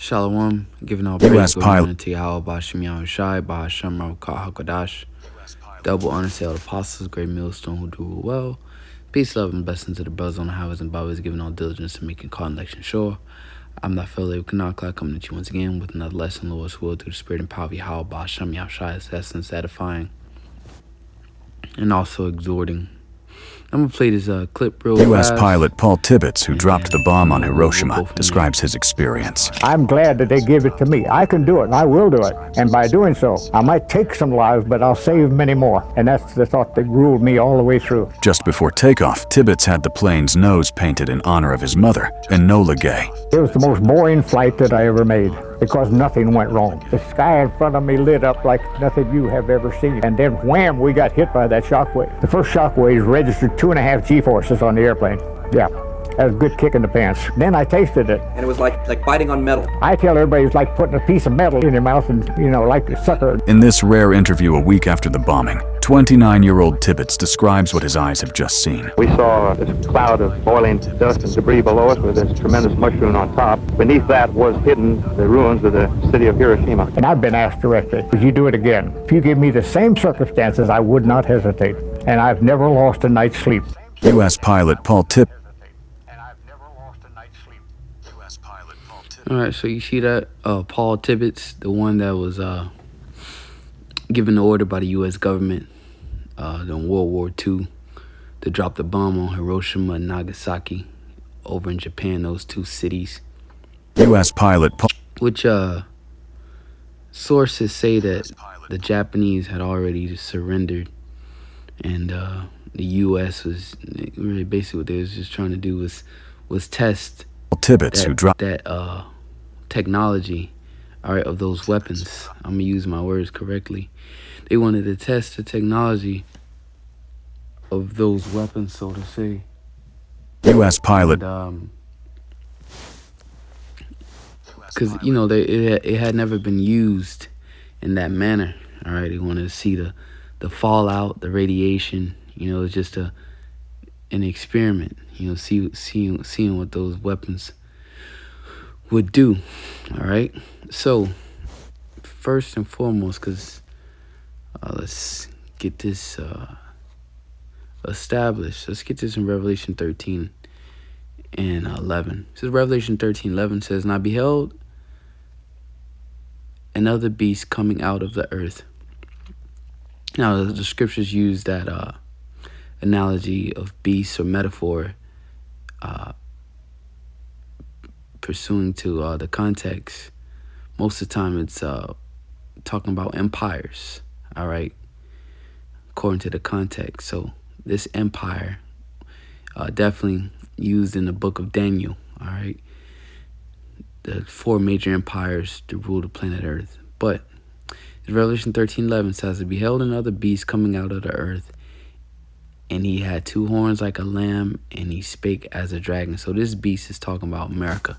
Shalom, giving all U.S. praise, glory, and pilot honor to Yahweh, Bashim Yahushai, Bahasham Ravka HaKadosh. Double honor to all the apostles, great millstone who do well. Peace, love, and blessings to the brothers on the highways and byways, giving all diligence to making call and election sure. I'm that fellow who cannot clock coming at you once again with another lesson, Lord's will, through the spirit and power of Yahweh, Bahasham Yahushai, is essence, edifying, and also exhorting. I'm going to play this clip real U.S. fast. pilot Paul Tibbets, who dropped the bomb on we'll Hiroshima, go from describes his experience. I'm glad that they gave it to me. I can do it, and I will do it. And by doing so, I might take some lives, but I'll save many more. And that's the thought that ruled me all the way through. Just before takeoff, Tibbets had the plane's nose painted in honor of his mother, Enola Gay. It was the most boring flight that I ever made because nothing went wrong. The sky in front of me lit up like nothing you have ever seen. And then wham, we got hit by that shockwave. The first shockwave registered 2.5 G-forces on the airplane. Yeah. That was a good kick in the pants. Then I tasted it. And it was like biting on metal. I tell everybody it's like putting a piece of metal in your mouth and, like a sucker. In this rare interview a week after the bombing, 29-year-old Tibbets describes what his eyes have just seen. We saw this cloud of boiling dust and debris below us with this tremendous mushroom on top. Beneath that was hidden the ruins of the city of Hiroshima. And I've been asked directly, would you do it again? If you give me the same circumstances, I would not hesitate. And I've never lost a night's sleep. U.S. pilot Paul Tibbets. All right, so you see that Paul Tibbets, the one that was given the order by the U.S. government in World War II to drop the bomb on Hiroshima and Nagasaki over in Japan, those two cities. U.S. pilot Paul. Which sources say that the Japanese had already surrendered, and the U.S. was really basically what they was just trying to do was test Tibbets, who dropped that technology, all right, of those weapons. I'm gonna use my words correctly. They wanted to test the technology of those weapons, so to say. U.S. pilot. Because it had never been used in that manner. All right, they wanted to see the fallout, the radiation. It's just an experiment. Seeing what those weapons would do. All right, so first and foremost, because let's get this established. Let's get this in Revelation 13 and 11. It says Revelation 13:11 says, "And I beheld another beast coming out of the earth." Now the scriptures use that analogy of beast or metaphor pursuing to the context. Most of the time it's talking about empires, all right, according to the context. So this empire definitely used in the book of Daniel, all right, the 4 major empires to rule the planet Earth. But Revelation 13:11 says, "I beheld another beast coming out of the earth, and he had 2 horns like a lamb, and he spake as a dragon." So this beast is talking about America.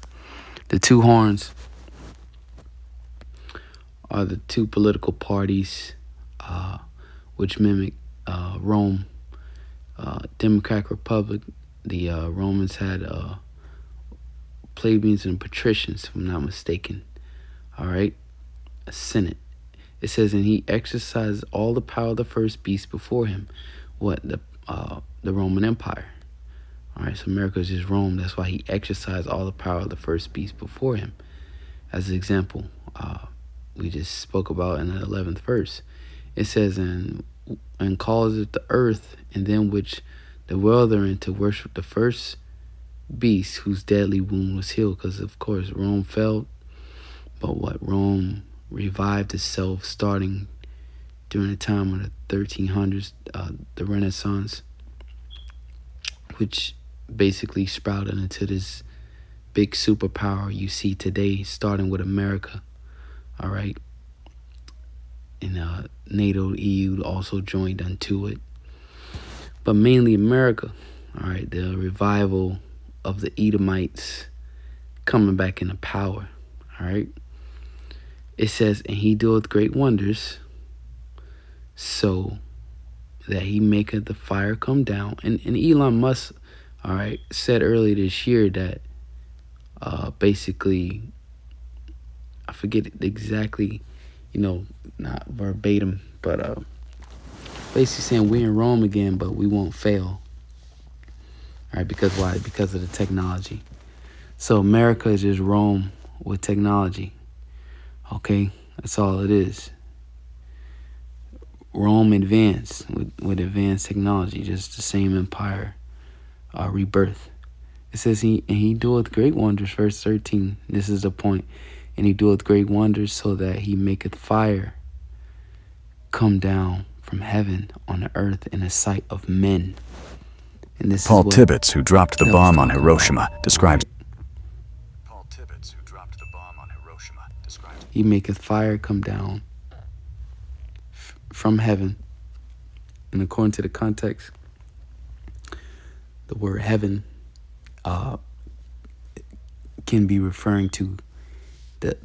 The 2 horns are the 2 political parties which mimic Rome, Democratic Republic. The Romans had plebeians and patricians, if I'm not mistaken. All right, a senate. It says, "And he exercised all the power of the first beast before him." What? The Roman Empire. All right, so America is just Rome. That's why he exercised all the power of the first beast before him. As an example, we just spoke about in the 11th verse. It says, and calls it the earth, and them which dwell therein to worship the first beast whose deadly wound was healed. Because, of course, Rome fell. But what? Rome revived itself starting during the time of the 1300s, the Renaissance, which basically sprouted into this big superpower you see today, starting with America, all right? And NATO, EU also joined unto it. But mainly America, all right? The revival of the Edomites coming back into power, all right? It says, "And he doeth great wonders, so that he maketh the fire come down." And Elon Musk, all right, said earlier this year that basically I forget exactly, not verbatim, but basically saying we're in Rome again, but we won't fail. All right, because why? Because of the technology. So America is just Rome with technology. Okay, that's all it is. Rome advanced with advanced technology, just the same empire, rebirth. It says he doeth great wonders, verse 13. This is the point. And he doeth great wonders so that he maketh fire come down from heaven on the earth in the sight of men. And this Paul is what Tibbets, who dropped the that was bomb on talking Hiroshima, about. describes. Paul Tibbets, who dropped the bomb on Hiroshima, describes. He maketh fire come down from heaven. And according to the context, the word heaven can be referring to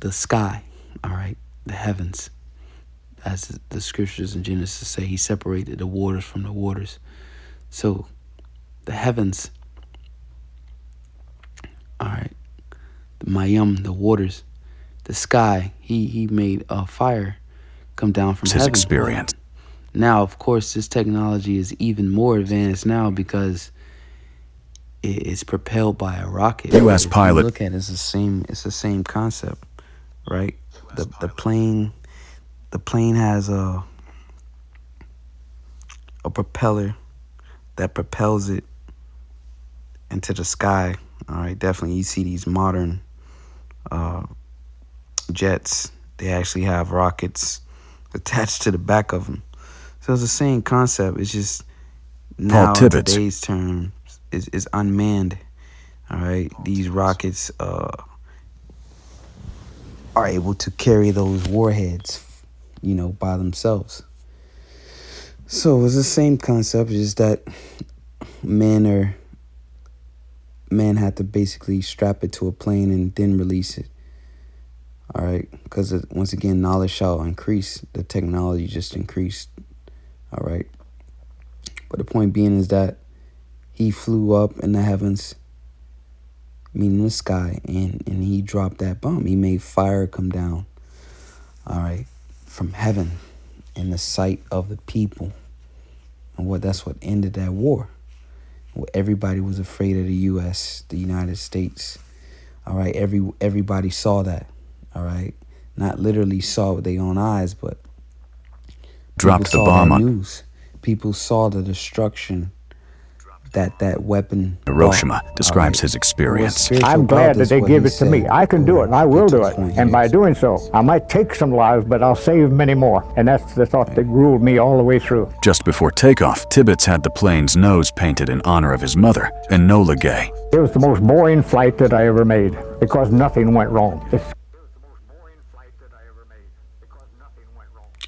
the sky, all right, the heavens. As the scriptures in Genesis say, he separated the waters from the waters. So the heavens, all right, the mayim, the waters, the sky, he made a fire come down from his heaven. experience. Now, of course, this technology is even more advanced now because it's propelled by a rocket. U.S. If pilot. you look at it, it's the same concept, right? The plane has a propeller that propels it into the sky. All right, definitely you see these modern jets, they actually have rockets attached to the back of them. So it's the same concept. It's just now today's term is unmanned. All right, these rockets are able to carry those warheads, by themselves. So it's the same concept, just that men had to basically strap it to a plane and then release it. All right, because once again, knowledge shall increase. The technology just increased. All right, but the point being is that he flew up in the heavens, meaning the sky, and he dropped that bomb. He made fire come down, all right, from heaven in the sight of the people. And that's what ended that war. Everybody was afraid of the U.S., the United States. All right, everybody saw that. All right, not literally saw with their own eyes, but dropped the bomb on news. People saw the destruction that weapon Hiroshima, describes his experience. I'm glad that they give it to me. I can do it, and I will do it. And by doing so, I might take some lives, but I'll save many more. And that's the thought that ruled me all the way through. Just before takeoff, Tibbets had the plane's nose painted in honor of his mother, Enola Gay. It was the most boring flight that I ever made because nothing went wrong.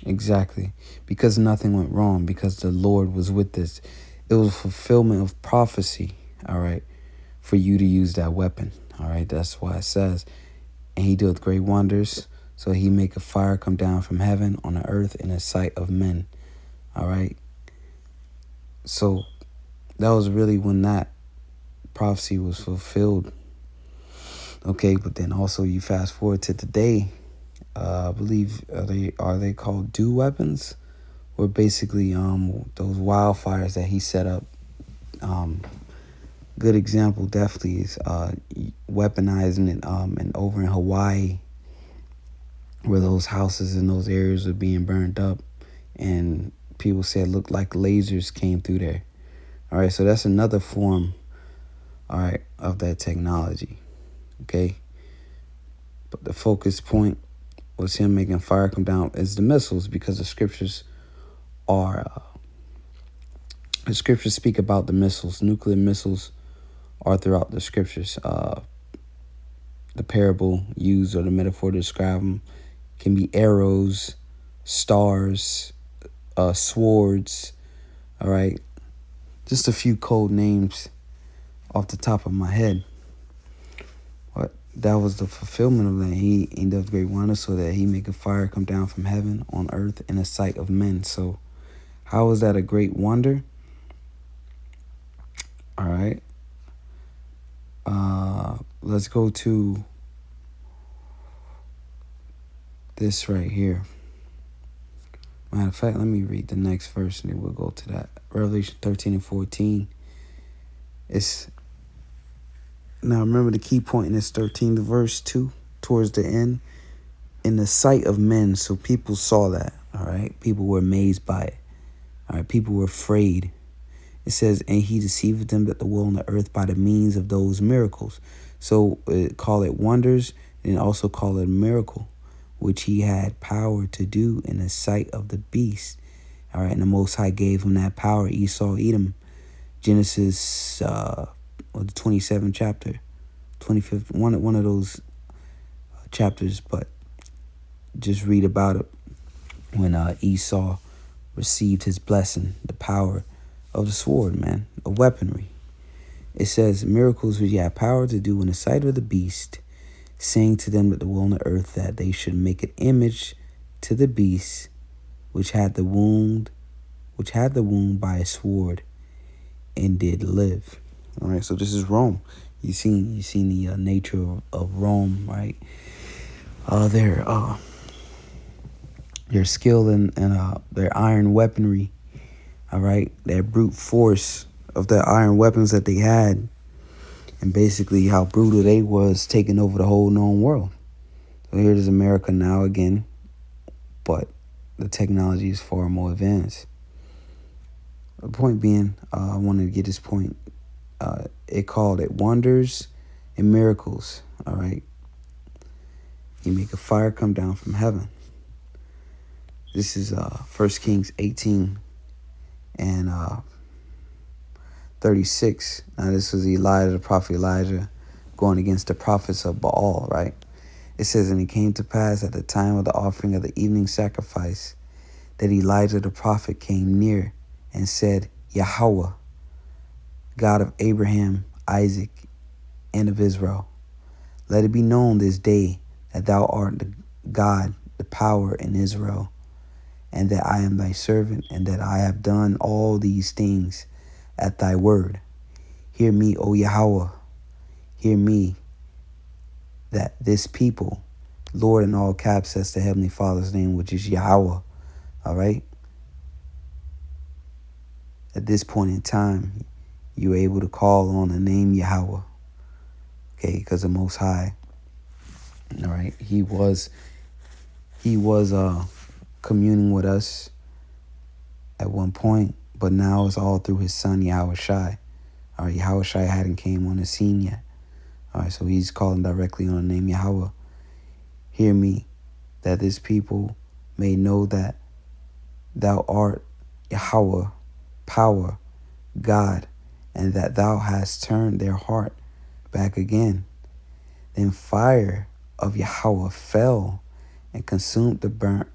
Exactly. Because nothing went wrong, because the Lord was with us. It was fulfillment of prophecy, all right, for you to use that weapon, all right? That's why it says, and he doeth great wonders, so he make a fire come down from heaven on the earth in the sight of men, all right? So that was really when that prophecy was fulfilled, okay? But then also you fast forward to today, I believe, are they called dew weapons? Or basically those wildfires that he set up. Good example definitely is weaponizing it and over in Hawaii, where those houses in those areas are being burned up, and people said it looked like lasers came through there. All right, so that's another form, all right, of that technology. Okay, but the focus point was him making fire come down as the missiles, because the scriptures speak about the missiles. Nuclear missiles are throughout the scriptures. The parable used, or the metaphor to describe them, can be arrows, stars, swords. All right, just a few code names off the top of my head. But that was the fulfillment of that. He does great wonders so that he make a fire come down from heaven on earth in the sight of men. So how is that a great wonder? All right. Let's go to this right here. Matter of fact, let me read the next verse and then we'll go to that. Revelation 13 and 14. Now remember the key point in this 13th verse 2, towards the end. In the sight of men, so people saw that, all right? People were amazed by it, all right? People were afraid. It says, and he deceived them that the world and the earth by the means of those miracles. So call it wonders and also call it a miracle, which he had power to do in the sight of the beast. All right, and the Most High gave him that power. Esau, Edom, Genesis, the 27th chapter, 25th, one of those chapters, but just read about it when Esau received his blessing, the power of the sword, man, of weaponry. It says, miracles which he had power to do in the sight of the beast, saying to them that the world and the earth that they should make an image to the beast which had the wound by a sword and did live. All right, so this is Rome. You seen the nature of Rome, right? Their skill and their iron weaponry, all right? Their brute force of the iron weapons that they had, and basically how brutal they was taking over the whole known world. So here's America now again, but the technology is far more advanced. The point being, I wanted to get this point. It called it wonders and miracles, all right? You make a fire come down from heaven. This is 1 Kings 18 and 36. Now this was Elijah, the prophet Elijah, going against the prophets of Baal, right? It says, and it came to pass at the time of the offering of the evening sacrifice that Elijah the prophet came near and said, Yahweh, God of Abraham, Isaac, and of Israel, let it be known this day that thou art the God, the power in Israel, and that I am thy servant, and that I have done all these things at thy word. Hear me, O Yahweh, hear me, that this people, Lord in all caps, that's the Heavenly Father's name, which is Yahweh, all right? At this point in time, you're able to call on the name Yahweh, okay, because the Most High, all right, he was communing with us at one point, but now it's all through his son Yahweh Shai. All right, Yahweh Shai hadn't came on the scene yet. All right, so he's calling directly on the name Yahweh. Hear me, that this people may know that thou art Yahweh, power, God, and that thou hast turned their heart back again. Then fire of Yahweh fell and consumed the burnt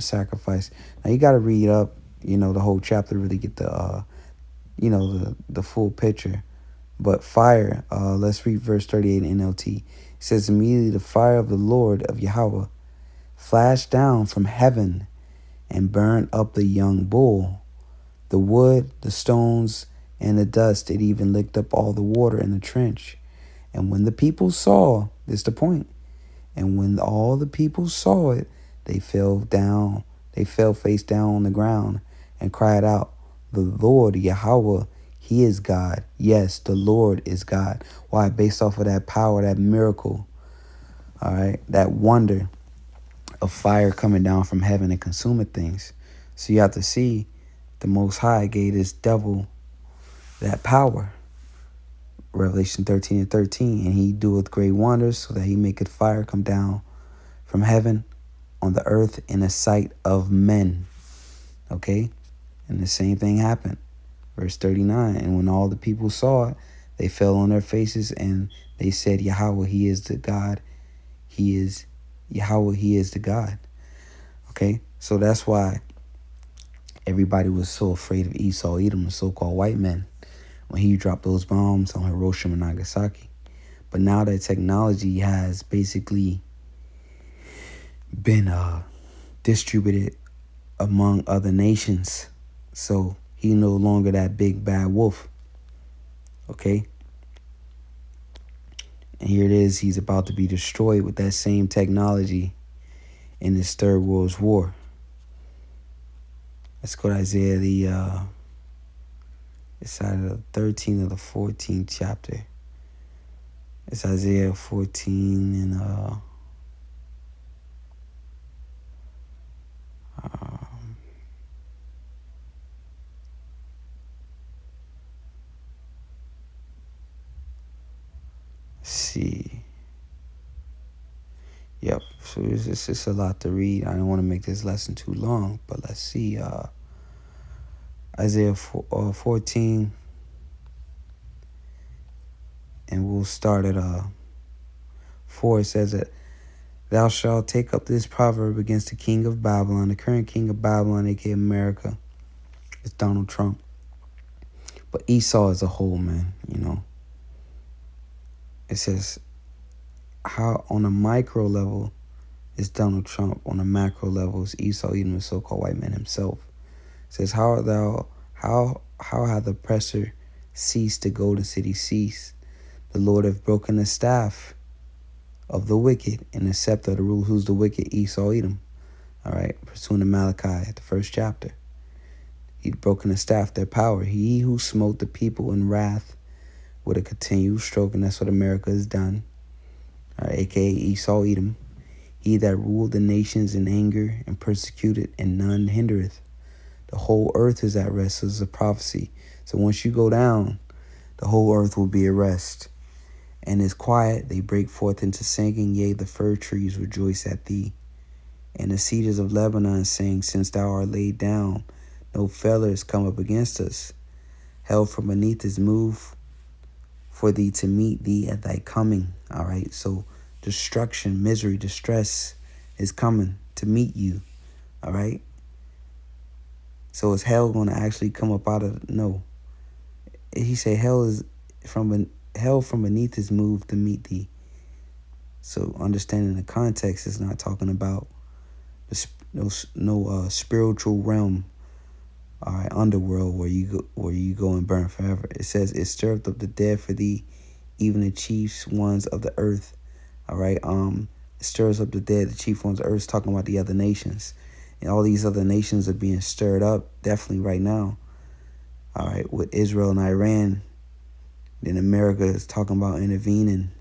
sacrifice. Now you got to read up, the whole chapter to really get the full picture. But fire, let's read verse 38 in NLT. It says, immediately the fire of the Lord of Yahweh flashed down from heaven and burned up the young bull, the wood, the stones, and the dust. It even licked up all the water in the trench. And when the people saw, this is the point, and when all the people saw it, they fell face down on the ground and cried out, the Lord Yahweh, he is God. Yes, the Lord is God. Why? Based off of that power, that miracle, all right, that wonder of fire coming down from heaven and consuming things. So you have to see the Most High gave this devil that power. Revelation 13 and 13. And he doeth great wonders, so that he maketh fire come down from heaven on the earth in the sight of men. Okay? And the same thing happened. Verse 39. And when all the people saw it, they fell on their faces and they said, Yahweh, he is the God. He is Yahweh, he is the God. Okay? So that's why everybody was so afraid of Esau, Edom, the so-called white men, when he dropped those bombs on Hiroshima and Nagasaki. But now that technology has basically been distributed among other nations, so he no longer that big bad wolf. Okay? And here it is, he's about to be destroyed with that same technology. in this third world's war. Let's go to Isaiah, it's either the 13th or the 14th chapter. It's Isaiah 14 and see. Yep. So it's just a lot to read. I don't want to make this lesson too long, but let's see. Isaiah 14, and we'll start at 4. It says that thou shalt take up this proverb against the king of Babylon. The current king of Babylon, aka America, is Donald Trump. But Esau as a whole, man, It says, how on a micro level is Donald Trump, on a macro level is Esau, even the so-called white man himself. It says, how hath the oppressor ceased, the golden city ceased? The Lord hath broken the staff of the wicked and the scepter of the ruler. Who's the wicked? Esau, Edom. All right, pursuing to Malachi, the first chapter. He'd broken the staff, their power. He who smote the people in wrath with a continual stroke, and that's what America has done. All right, aka Esau, Edom. He that ruled the nations in anger and persecuted, and none hindereth. The whole earth is at rest. So it's a prophecy. So once you go down, the whole earth will be at rest. And is quiet, they break forth into singing. Yea, the fir trees rejoice at thee. And the cedars of Lebanon sing, since thou art laid down. No feller is come up against us. Hell from beneath is moved for thee to meet thee at thy coming. All right, so destruction, misery, distress is coming to meet you. All right. So is hell going to actually come up out of? No. He said hell from beneath is moved to meet thee. So understanding the context is not talking about no spiritual realm, all right, underworld where you go and burn forever. It says it stirred up the dead for thee, even the chief ones of the earth. All right, it stirs up the dead, the chief ones of the earth, talking about the other nations. And all these other nations are being stirred up, definitely right now. All right, with Israel and Iran. Then America is talking about intervening.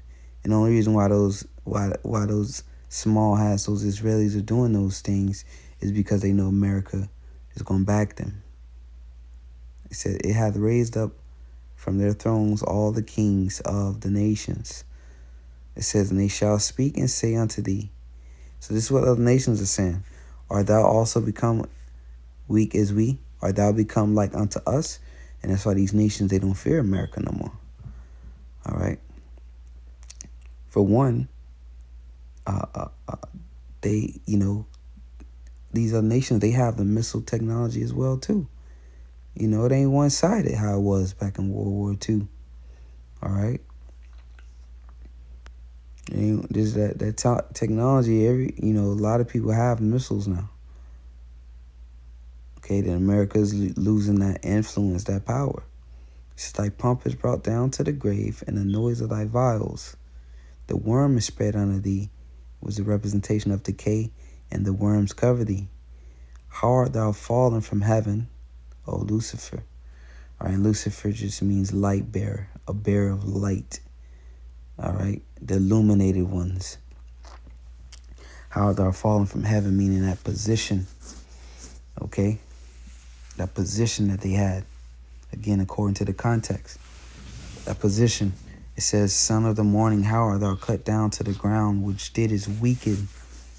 And the only reason why those small hats, those Israelis are doing those things is because they know America is going to back them. It said, it hath raised up from their thrones all the kings of the nations. It says, and they shall speak and say unto thee. So this is what other nations are saying. Art thou also become weak as we? Art thou become like unto us? And that's why these nations, they don't fear America no more. All right. For one, they, these other nations, they have the missile technology as well too. It ain't one-sided how it was back in World War II. All right. There's that technology. A lot of people have missiles now. Okay, then America's losing that influence, that power. It's like pomp is brought down to the grave, and the noise of thy vials. The worm is spread under thee, was the representation of decay, and the worms cover thee. How art thou fallen from heaven, O Lucifer? All right, Lucifer just means light bearer, a bearer of light. All right, the illuminated ones. How art thou fallen from heaven, meaning that position. Okay, that position that they had. Again, according to the context, that position, it says, son of the morning, how art thou cut down to the ground, which didst weaken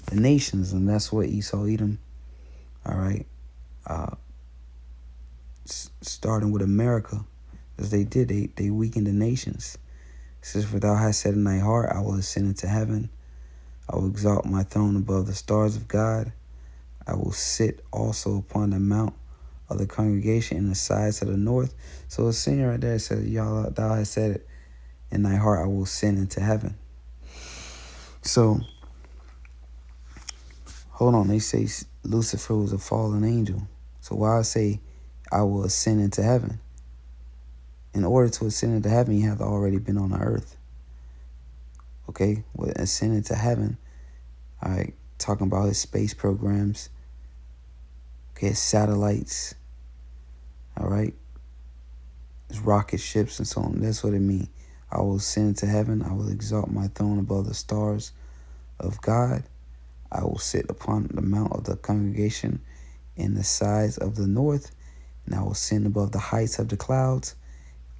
the nations? And that's what Esau, Edom, all right, starting with America, as they did, they weakened the nations. It says, for thou hast said in thy heart, I will ascend into heaven. I will exalt my throne above the stars of God. I will sit also upon the mount of the congregation in the sides of the north. So it's saying right there, it says, thou hast said it in thy heart, I will ascend into heaven. So, hold on, they say Lucifer was a fallen angel. So why I say I will ascend into heaven? In order to ascend into heaven, you have to already been on the earth. Okay, with ascend into heaven, all right, talking about his space programs, okay, his satellites, all right, his rocket ships and so on. That's what it means. I will ascend to heaven. I will exalt my throne above the stars of God. I will sit upon the mount of the congregation in the sides of the north, and I will ascend above the heights of the clouds.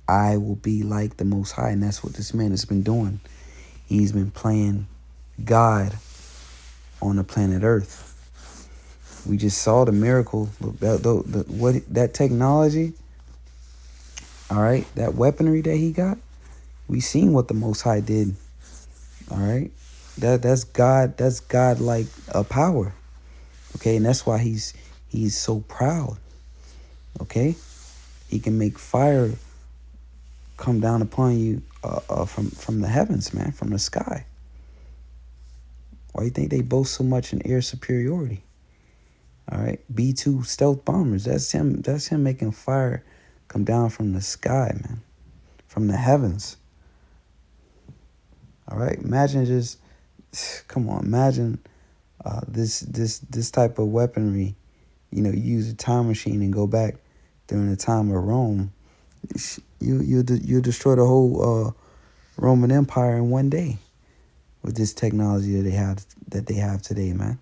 I will be like the Most High, and that's what this man has been doing. He's been playing God on the planet Earth. We just saw the miracle. Look, that technology, all right, that weaponry that he got. We seen what the Most High did. All right, that's God. That's God like a power. Okay, and that's why he's so proud. Okay, he can make fire come down upon you from the heavens, man, from the sky. Why do you think they boast so much in air superiority? All right, B-2 stealth bombers. That's him. That's him making fire come down from the sky, man, from the heavens. All right, imagine just, come on, imagine this type of weaponry. You know, you use a time machine and go back during the time of Rome. You destroy the whole Roman Empire in one day with this technology that they have today, man.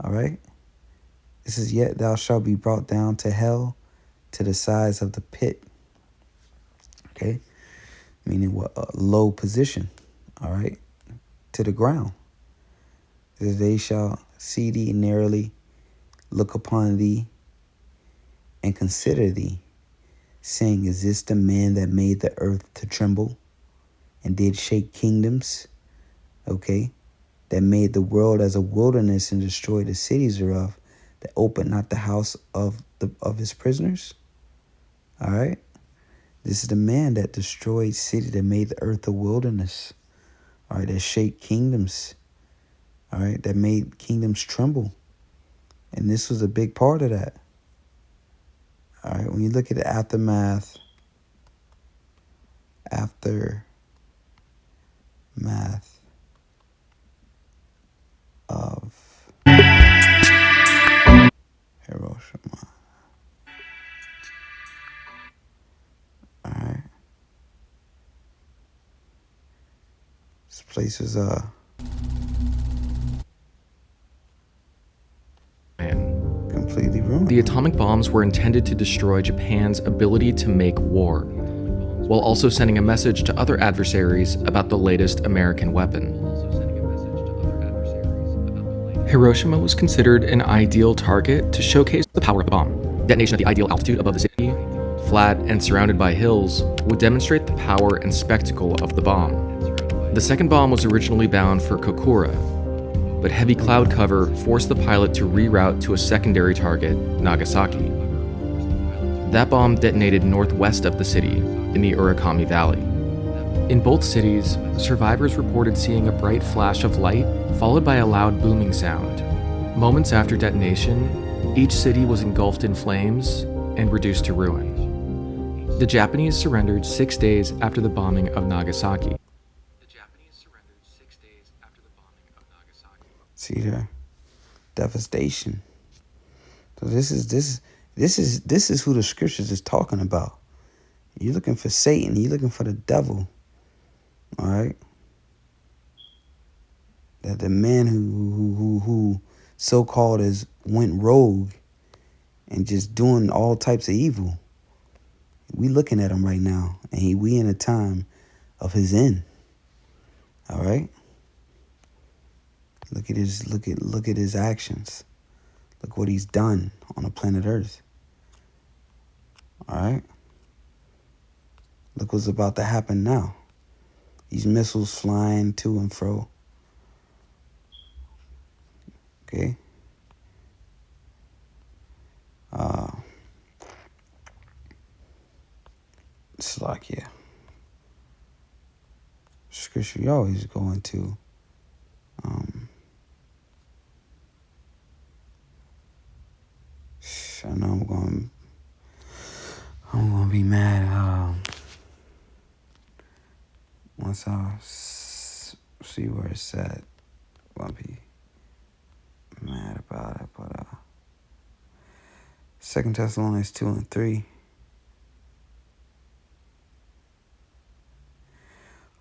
All right. This is yet thou shalt be brought down to hell, to the sides of the pit. Okay, meaning what? A low position. All right, to the ground. As they shall see thee narrowly, look upon thee, and consider thee, saying, is this the man that made the earth to tremble, and did shake kingdoms? Okay, that made the world as a wilderness and destroyed the cities thereof, that opened not the house of his prisoners. All right, this is the man that destroyed city, that made the earth a wilderness. All right, that shake kingdoms. All right, that made kingdoms tremble, and this was a big part of that. All right, when you look at the aftermath of Hiroshima. All right, this place was completely ruined. The atomic bombs were intended to destroy Japan's ability to make war, while also sending a message to other adversaries about the latest American weapon. Hiroshima was considered an ideal target to showcase the power of the bomb. Detonation at the ideal altitude above the city, flat and surrounded by hills, would demonstrate the power and spectacle of the bomb. The second bomb was originally bound for Kokura, but heavy cloud cover forced the pilot to reroute to a secondary target, Nagasaki. That bomb detonated northwest of the city, in the Urakami Valley. In both cities, survivors reported seeing a bright flash of light followed by a loud booming sound. Moments after detonation, each city was engulfed in flames and reduced to ruin. The Japanese surrendered 6 days after the bombing of Nagasaki. See there, devastation. So this is who the scriptures is talking about. You're looking for Satan. You're looking for the devil. All right. That the man who so-called went rogue and just doing all types of evil. We looking at him right now, and we in a time of his end. All right. Look at his actions. Look what he's done on the planet Earth. All right. Look what's about to happen now. These missiles flying to and fro. Okay. Slovakia. Scripture you always going to. I know I'm going to be mad once I see where it's at. I'm going to be about it, but 2 Thessalonians 2 and 3.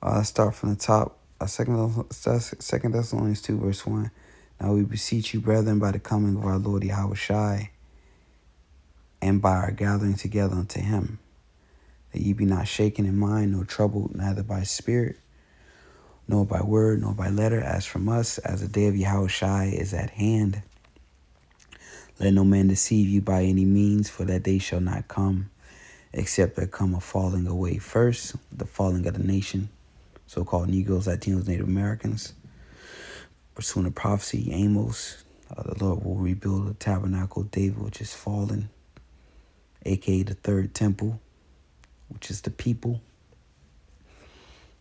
Let's start from the top. 2 Thessalonians 2 verse 1. Now we beseech you, brethren, by the coming of our Lord Yahushai, and by our gathering together unto him, that ye be not shaken in mind, nor troubled, neither by spirit, nor by word, nor by letter, as from us, as the day of Yahushai is at hand. Let no man deceive you by any means, for that day shall not come, except there come a falling away first, the falling of the nation, so-called Negroes, Latinos, Native Americans. Pursuing the prophecy, Amos, the Lord will rebuild the tabernacle of David, which is fallen, aka the third temple, which is the people.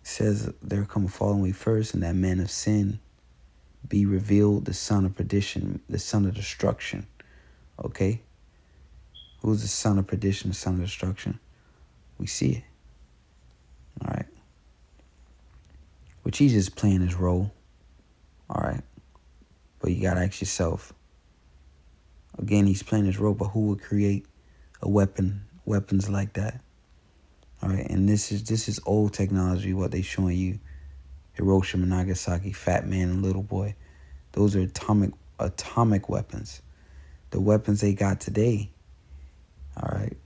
It says there come a falling away first, and that man of sin be revealed, the son of perdition, the son of destruction. Okay? Who's the son of perdition, the son of destruction? We see it. All right? Which he's just playing his role. All right? But you got to ask yourself, again, he's playing his role, but who would create a weapons like that? All right? And this is old technology, what they showing you. Hiroshima, Nagasaki, Fat Man, and Little Boy. Those are atomic weapons. The weapons they got today, all right,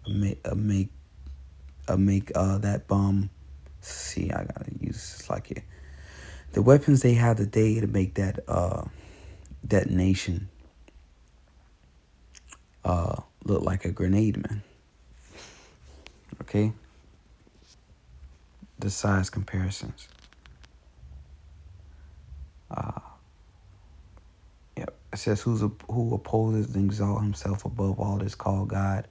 make that bomb. See, I gotta use this like it. The weapons they have today to make that detonation look like a grenade, man. Okay. The size comparisons. It says, who opposes and exalts himself above all that is called God,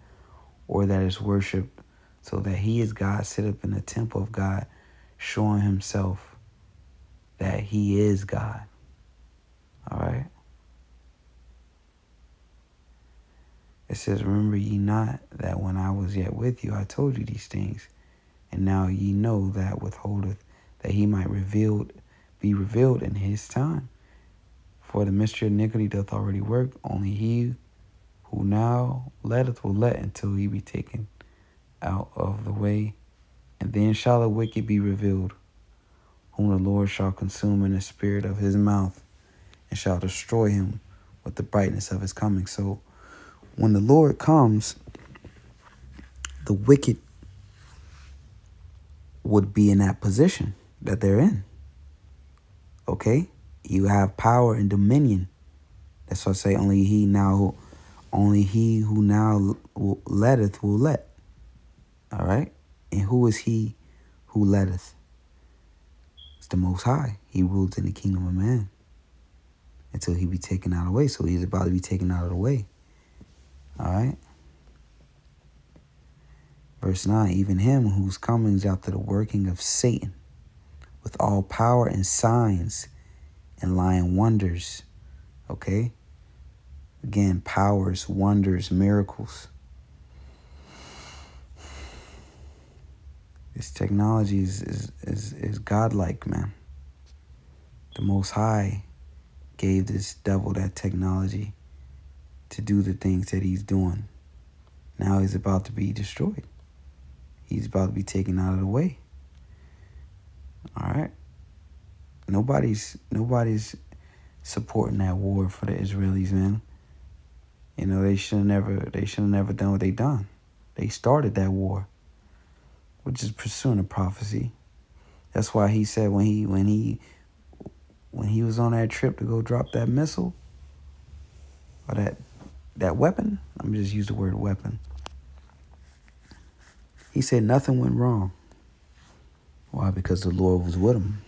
or that is worshipped, so that he is God, sit up in the temple of God, showing himself that he is God. All right. It says, remember ye not that when I was yet with you, I told you these things, and now ye know that withholdeth, that he might be revealed in his time. For the mystery of iniquity doth already work. Only he who now letteth will let until he be taken out of the way. And then shall the wicked be revealed, whom the Lord shall consume in the spirit of his mouth, and shall destroy him with the brightness of his coming. So when the Lord comes, the wicked would be in that position that they're in. Okay? You have power and dominion. That's why I say only he who now letteth will let. All right? And who is he who letteth? It's the Most High. He rules in the kingdom of man until he be taken out of the way. So he's about to be taken out of the way. All right? Verse 9, even him whose coming is after the working of Satan, with all power and signs and lying wonders. Okay? Again, powers, wonders, miracles. This technology is godlike, man. The Most High gave this devil that technology to do the things that he's doing. Now he's about to be destroyed. He's about to be taken out of the way. All right? Nobody's supporting that war for the Israelis, man. You know, they should have never done what they done. They started that war, which is pursuing a prophecy. That's why he said when he was on that trip to go drop that missile, or that weapon, let me just use the word weapon. He said nothing went wrong. Why? Because the Lord was with him.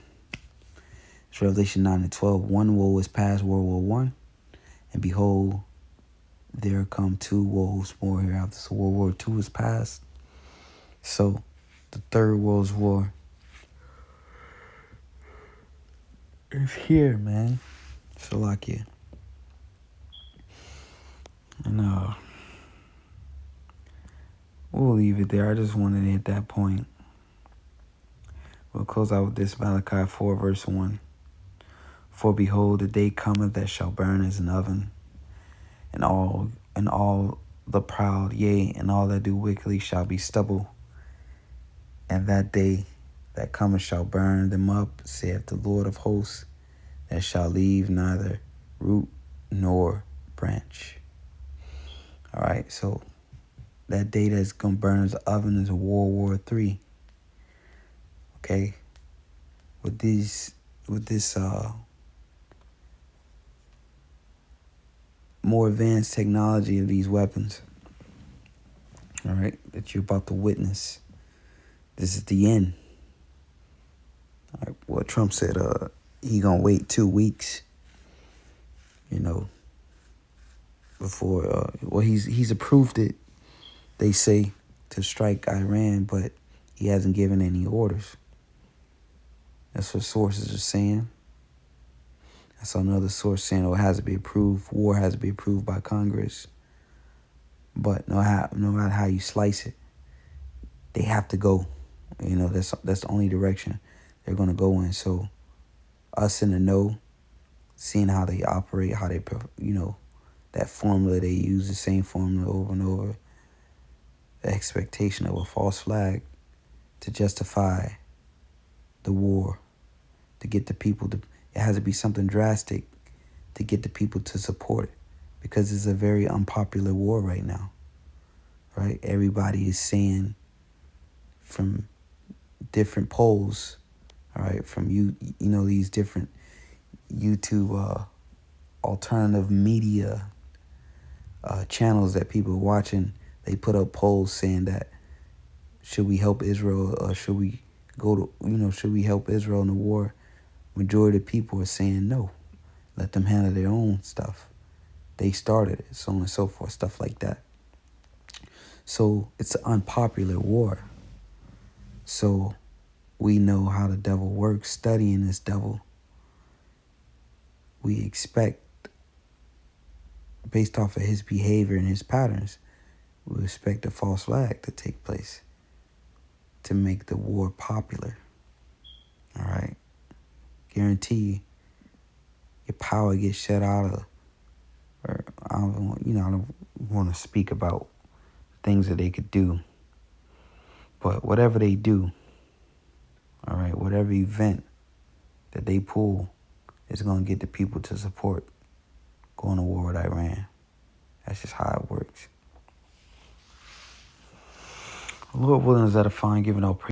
It's Revelation 9 and 12. One woe is past, World War I. And behold, there come two woes more hereafter. So World War II is past. So the Third World War is here, man. Salakia. And we'll leave it there. I just wanted to hit that point. We'll close out with this Malachi 4 verse 1. For behold, the day cometh that shall burn as an oven, and all the proud, yea, and all that do wickedly shall be stubble. And that day that cometh shall burn them up, saith the Lord of hosts, that shall leave neither root nor branch. All right, so that day that's gonna burn as an oven is a World War III. Okay, with this more advanced technology of these weapons, all right, that you're about to witness, this is the end. All right, well, Trump said he gonna wait 2 weeks, before he's approved it, they say, to strike Iran, but he hasn't given any orders. That's what sources are saying. I saw another source saying, it has to be approved. War has to be approved by Congress. But no matter how you slice it, they have to go. That's the only direction they're going to go in. So us in the know, seeing how they operate, how they, that formula they use, the same formula over and over, the expectation of a false flag to justify the war, to get the people to, it has to be something drastic to get the people to support it, because it's a very unpopular war right now, right? Everybody is saying from different polls, all right, from these different YouTube alternative media channels that people are watching, they put up polls saying that should we help Israel or should we should we help Israel in the war? Majority of people are saying no. Let them handle their own stuff. They started it, so on and so forth, stuff like that. So it's an unpopular war. So we know how the devil works. Studying this devil, we expect, based off of his behavior and his patterns, we expect a false flag to take place to make the war popular. All right? Guarantee you, your power gets shut out of, or I don't want to speak about things that they could do. But whatever they do, all right, whatever event that they pull is going to get the people to support going to war with Iran. That's just how it works. Lord willing, is that a fine giving out praise.